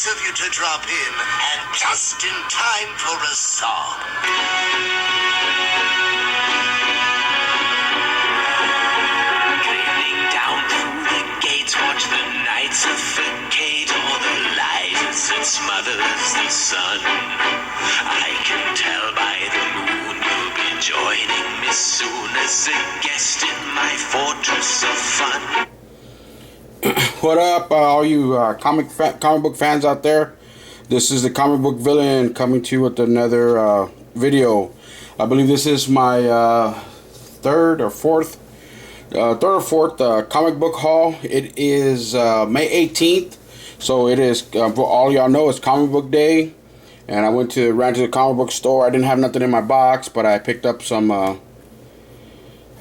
nice of you to drop in, and just in time for a song. Gleaming down through the gates, watch the night suffocate all the lights that smothers the sun. I can tell by the moon you'll be joining me soon as a guest in my fortress of fun. What up, all you comic book fans out there? This is the comic book villain coming to you with another video. I believe this is my third or fourth comic book haul. It is May 18th, so it is for all y'all know, it's comic book day. And I ran to the comic book store. I didn't have nothing in my box, but I picked up some. I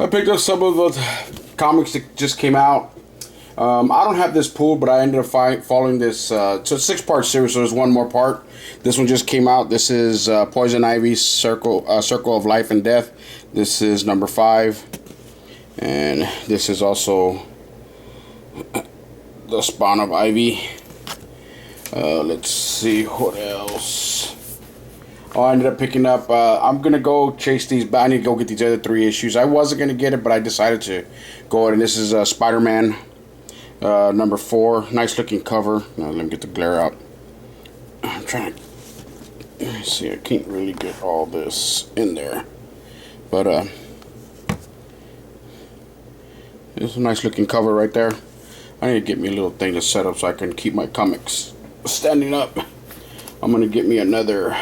picked up some of the comics that just came out. I don't have this pulled, but I ended up following this. It's a 6-part series, so there's one more part. This one just came out. This is Poison Ivy's Circle of Life and Death. This is number 5, and this is also the Spawn of Ivy. Let's see what else. Oh, I ended up picking up. I'm gonna go chase these, but I need to go get these other 3 issues. I wasn't gonna get it, but I decided to go ahead. And this is Spider-Man. Number 4, nice looking cover. Now let me get the glare out. I'm trying to, let me see, I can't really get all this in there, but it's a nice looking cover right there. I need to get me a little thing to set up so I can keep my comics standing up. I'm gonna get me another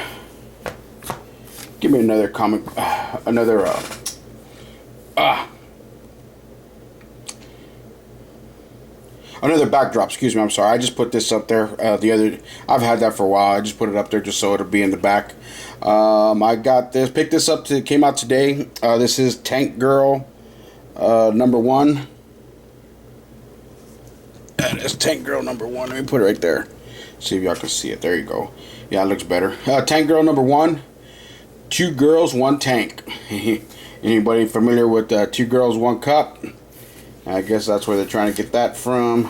comic, another backdrop, excuse me, I'm sorry. I just put this up there. I've had that for a while. I just put it up there just so it'll be in the back. I got this, picked this up, came out today. This is Tank Girl, number 1. That is Tank Girl number 1. Let me put it right there. See if y'all can see it. There you go. Yeah, it looks better. Tank Girl number 1. 2 girls, 1 tank. Anybody familiar with 2 girls, 1 cup? I guess that's where they're trying to get that from.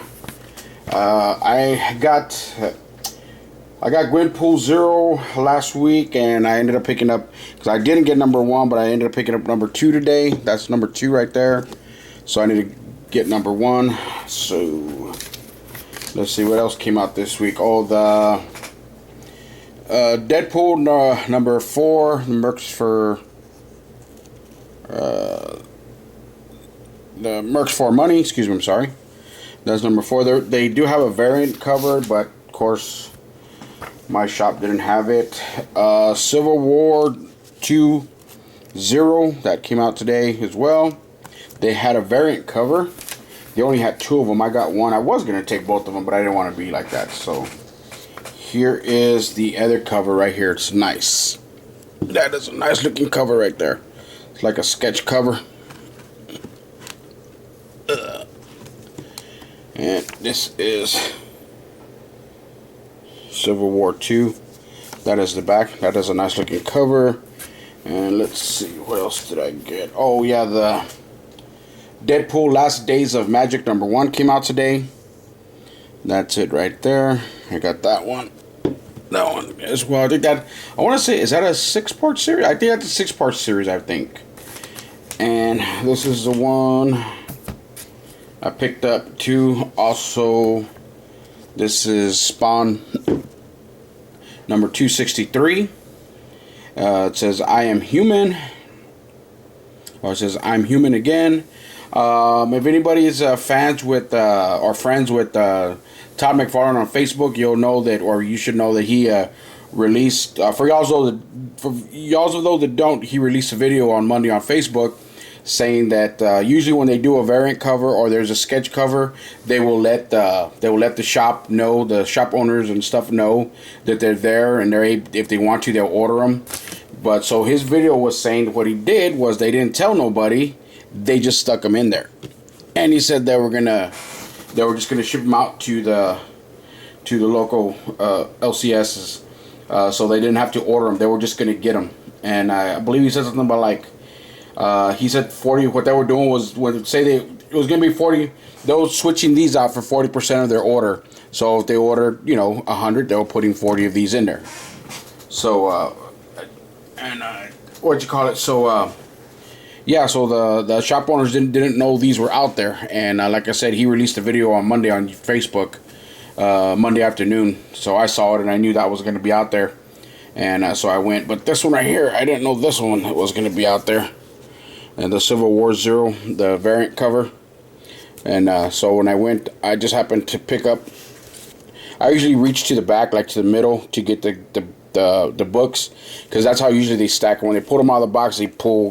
I got Gwenpool 0 last week, and I ended up picking up, because I didn't get number 1, but I ended up picking up number 2 today. That's number 2 right there. So I need to get number 1. So let's see what else came out this week. Oh, the Deadpool number 4, the Mercs for the Mercs for Money, excuse me, I'm sorry. That's number 4. They do have a variant cover, but of course my shop didn't have it. Civil War 2-0, that came out today as well. They had a variant cover. They only had 2 of them. I got 1. I was going to take both of them, but I didn't want to be like that. So here is the other cover right here. It's nice. That is a nice looking cover right there. It's like a sketch cover. And this is Civil War 2. That is the back. That is a nice looking cover. And let's see, what else did I get? Oh yeah, the Deadpool Last Days of Magic number 1 came out today. That's it right there. I got that one. That one as well. I think that, I want to say, is that a 6-part series? I think that's a 6-part series, I think. And this is the one I picked up 2. Also, this is Spawn number 263. It says I am human, or it says I'm human again. If anybody is fans with or friends with Todd McFarlane on Facebook, you'll know that, or you should know that he released, for y'all though that don't, he released a video on Monday on Facebook saying that usually when they do a variant cover or there's a sketch cover, they will let the shop know, the shop owners and stuff know that they're there, and if they want to, they'll order them. But so his video was saying what he did was they didn't tell nobody, they just stuck them in there, and he said they were just gonna ship them out to the local LCSs, so they didn't have to order them. They were just gonna get them, and I believe he said something about like. He said 40. What they were doing was, when say it was gonna be 40. They were switching these out for 40% of their order. So if they ordered, 100, they were putting 40 of these in there. So what'd you call it? So yeah, so the shop owners didn't know these were out there, and like I said, he released a video on Monday on Facebook, Monday afternoon. So I saw it and I knew that was gonna be out there, and so I went. But this one right here, I didn't know this one was gonna be out there. And the Civil War Zero, the variant cover. And so when I went, I just happened to pick up. I usually reach to the back, like to the middle, to get the books, because that's how usually they stack. When they pull them out of the box, they pull,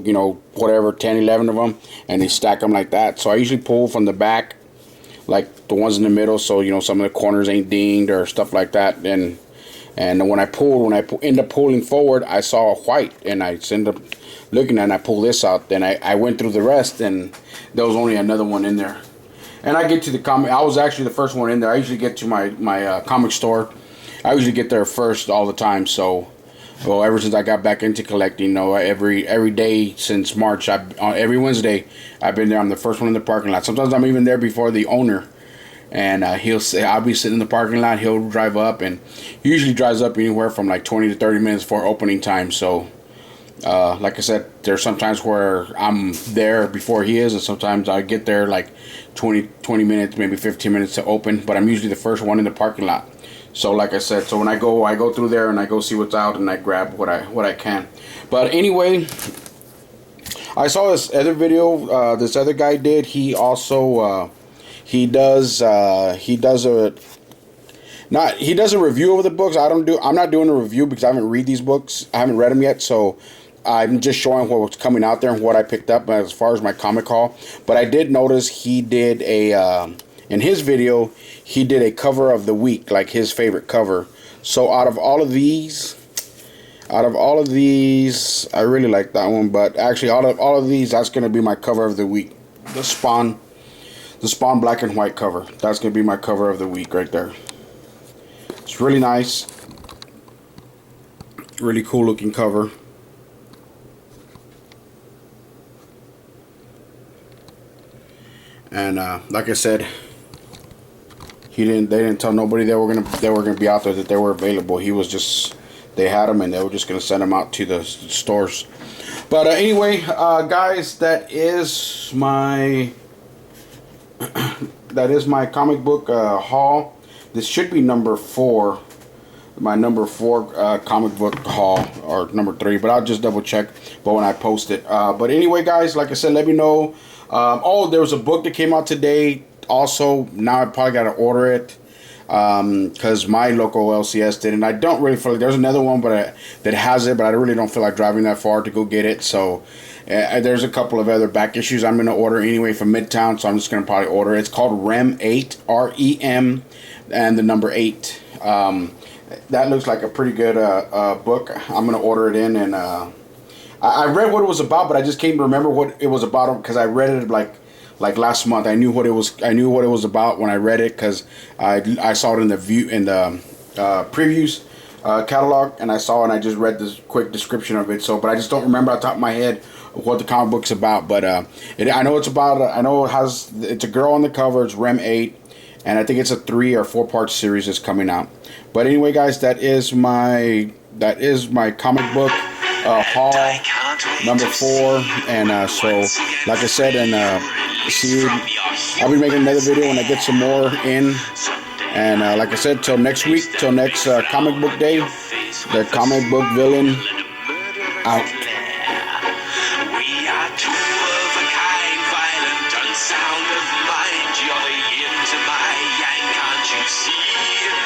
whatever, 10, 11 of them, and they stack them like that. So I usually pull from the back, like the ones in the middle, so some of the corners ain't dinged or stuff like that. And when I end up pulling forward, I saw a white, and I end up looking at it, and I pull this out. Then I went through the rest, and there was only another one in there. And I get to the comic. I was actually the first one in there. I usually get to my comic store. I usually get there first all the time. So, well, ever since I got back into collecting, every day since March, every Wednesday, I've been there. I'm the first one in the parking lot. Sometimes I'm even there before the owner. And I'll be sitting in the parking lot. He'll drive up, and he usually drives up anywhere from like 20 to 30 minutes before opening time. So, like I said, there's sometimes where I'm there before he is, and sometimes I get there like 20 minutes, maybe 15 minutes to open. But I'm usually the first one in the parking lot. So, like I said, so when I go through there and I go see what's out, and I grab what I can. But anyway, I saw this other video. This other guy did. He also he does a review of the books. I'm not doing a review because I haven't read these books. I haven't read them yet, so I'm just showing what's coming out there and what I picked up as far as my comic haul. But I did notice he did in his video, he did a cover of the week, like his favorite cover. So out of all of these, I really like that one. But actually, all of these, that's gonna be my cover of the week. The Spawn black and white cover. That's gonna be my cover of the week right there. It's really nice, really cool looking cover. And like I said, they didn't tell nobody they were gonna be out there, that they were available. They had them, and they were just gonna send them out to the stores. But anyway, guys, that is my comic book haul. This should be number 4. My number 4 comic book haul, or number 3, but I'll just double check. But when I post it, but anyway, guys, like I said, let me know. There was a book that came out today. Also, now I probably got to order it because my local LCS did, and I don't really feel like there's another one, that has it, but I really don't feel like driving that far to go get it. So there's a couple of other back issues I'm gonna order anyway from Midtown, so I'm just gonna probably order it. It's called REM 8, REM, and the number 8. That looks like a pretty good book. I'm gonna order it in, and I read what it was about, but I just can't remember what it was about because I read it like last month. I knew what it was about when I read it because I saw it in the previews catalog, and I saw it and I just read this quick description of it. So, but I just don't remember off the top of my head what the comic book's about. But I know it's about. I know it's a girl on the cover. It's REM 8, and I think it's a 3 or 4 part series that's coming out. But anyway, guys, that is my comic book haul number 4, and so like I said, and see you. I'll be making another video when I get some more in, and like I said, till next week, till next comic book day, the comic book villain out. We are two of a kind, violent, unsound of mind. You're the yin to my yang, can't you see?